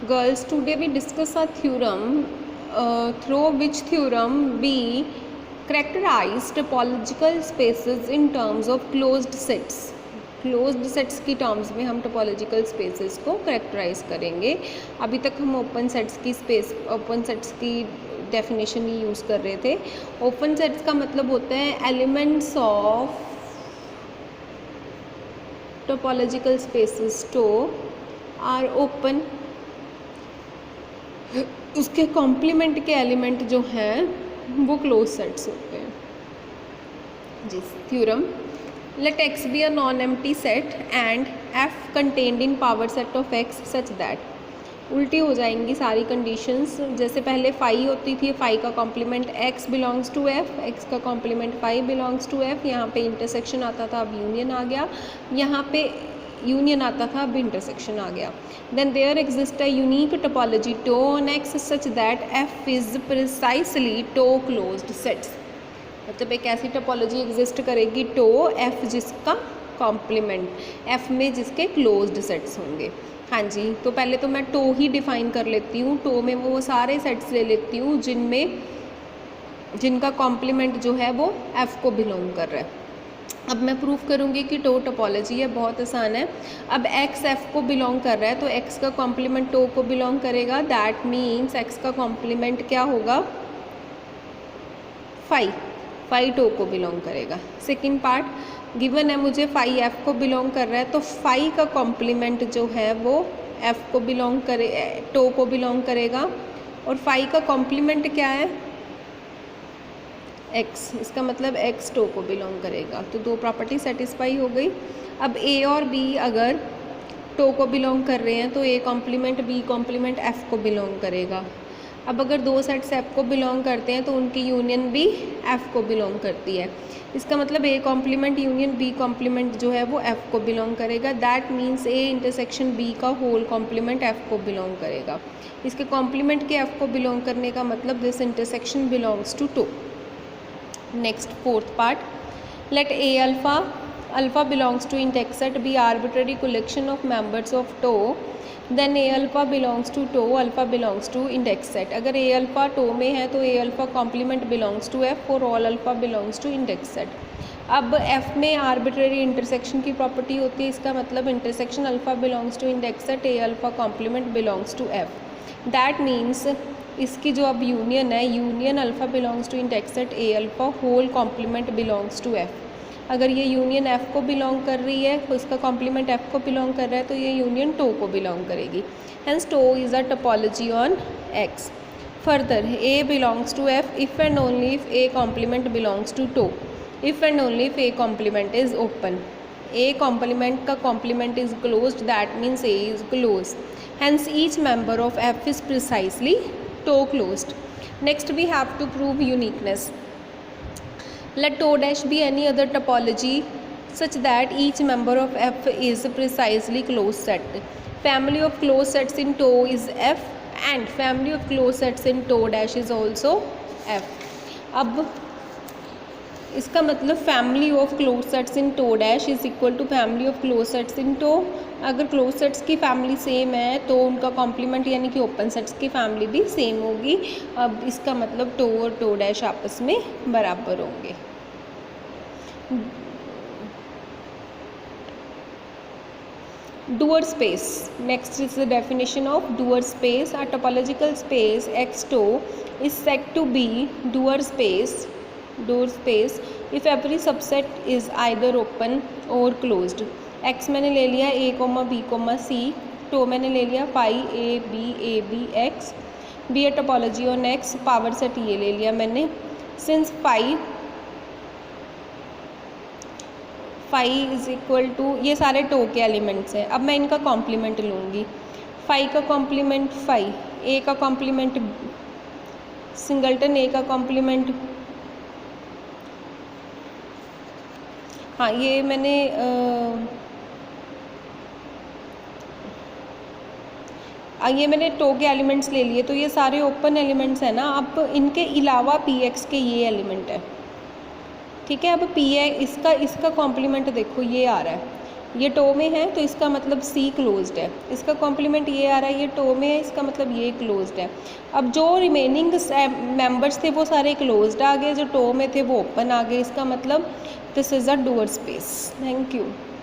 Girls, today we discuss a theorem through which theorem we characterize topological spaces in terms of closed sets. Closed sets की terms में हम topological spaces को characterized करेंगे. अभी तक हम ओपन सेट्स की डेफिनेशन ही यूज़ कर रहे थे. ओपन सेट्स का मतलब होता है elements of topological spaces tau are open. उसके कॉम्प्लीमेंट के एलिमेंट जो हैं वो क्लोज सेट्स होते हैं. जी, theorem. Let X be a non-empty set and F contained in power set of X such that. उल्टी हो जाएंगी सारी कंडीशंस. जैसे पहले फाई होती थी, फाई का complement X belongs to F, X का complement phi belongs to F. यहाँ पे इंटरसेक्शन आता था, अब यूनियन आ गया. यहाँ पे यूनियन आता था, अब इंटरसेक्शन आ गया. Then there exist a unique topology tau on X such that F is precisely tau closed sets. मतलब एक ऐसी टोपोलॉजी एग्जिस्ट करेगी टो एफ जिसका कॉम्प्लीमेंट एफ में जिसके क्लोज्ड सेट्स होंगे. हाँ जी, तो पहले तो मैं टो ही डिफाइन कर लेती हूँ. टो में वो सारे सेट्स ले लेती हूँ जिनका कॉम्प्लीमेंट जो है वो एफ को बिलोंग कर रहा है. अब मैं प्रूफ करूँगी कि टो टोपोलॉजी है, बहुत आसान है. अब एक्स एफ को बिलोंग कर रहा है तो एक्स का कॉम्प्लीमेंट टो को बिलोंग करेगा. दैट मीन्स एक्स का कॉम्प्लीमेंट क्या होगा? फाई टो को बिलोंग करेगा. सेकंड पार्ट गिवन है मुझे फाई एफ को बिलोंग कर रहा है तो फाई का कॉम्प्लीमेंट जो है वो एफ को बिलोंग करे, टो को बिलोंग करेगा. और फाई का कॉम्प्लीमेंट क्या है? एक्स. इसका मतलब एक्स टो को बिलोंग करेगा. तो दो प्रॉपर्टी सेटिस्फाई हो गई. अब ए और बी अगर टो को बिलोंग कर रहे हैं तो A complement B complement F को बिलोंग करेगा. अब अगर दो सेट्स एफ को बिलोंग करते हैं तो उनकी यूनियन भी एफ को बिलोंग करती है. इसका मतलब A complement union B complement जो है वो एफ को बिलोंग करेगा. That means A intersection B का होल कॉम्प्लीमेंट एफ को बिलोंग करेगा. इसके कॉम्प्लीमेंट के एफ को बिलोंग करने का मतलब this intersection belongs to tau. Next fourth part. Let A alpha belongs to index set be arbitrary collection of members of tau. Then A alpha belongs to tau, alpha belongs to index set. अगर A alpha tau में है तो A alpha complement belongs to F और all alpha belongs to index set. अब F में arbitrary intersection की property होती है. इसका मतलब intersection alpha belongs to index set, A alpha complement belongs to F. That means इसकी जो अब यूनियन है, union alpha belongs to index set A alpha whole complement belongs to F. अगर ये यूनियन एफ को बिलोंग कर रही है, उसका कॉम्प्लीमेंट एफ को बिलोंग कर रहा है तो ये यूनियन टो को बिलोंग करेगी. Hence tau is a topology on X. Further A belongs to F if and only if A complement belongs to tau. If and only if A complement is open. A complement का complement is closed, that means A is close. Hence each member of F is precisely tau closed. Next we have to prove uniqueness. Let tau dash be any other topology such that each member of F is precisely closed set. Family of closed sets in tau is F and family of closed sets in tau dash is also F. अब इसका मतलब family of closed sets in tau dash is equal to family of closed sets in tau. अगर closed sets की family same है तो उनका complement यानी कि ओपन सेट्स की फैमिली भी सेम होगी. अब इसका मतलब टो और टो डैश आपस में बराबर होंगे. Dual space. Next is the definition of dual space. A topological space X2 is said to be dual space if every subset is either open or closed. X मैंने ले लिया A, B, C. To मैंने ले लिया phi A B X. Be a topology on X. Power set ये ले लिया मैंने. Since phi is equal to, ये सारे टो के एलिमेंट्स हैं. अब मैं इनका कॉम्प्लीमेंट लूँगी. फाई का कॉम्प्लीमेंट फाई, ए का कॉम्प्लीमेंट सिंगल्टन, ए का कॉम्प्लीमेंट, हाँ ये मैंने टो के एलिमेंट्स ले लिए तो ये सारे ओपन एलिमेंट्स हैं ना. अब इनके अलावा पी एक्स के ये एलिमेंट है. ठीक है. अब पी है इसका कॉम्प्लीमेंट देखो ये आ रहा है. ये टो में है तो इसका मतलब सी क्लोज्ड है, इसका कॉम्प्लीमेंट ये आ रहा है, ये टो में है, इसका मतलब ये क्लोज्ड है। अब जो रिमेनिंग मेंबर्स थे वो सारे क्लोज्ड आ गए, जो टो में थे वो ओपन आ गए, इसका मतलब this is a dual space. Thank you.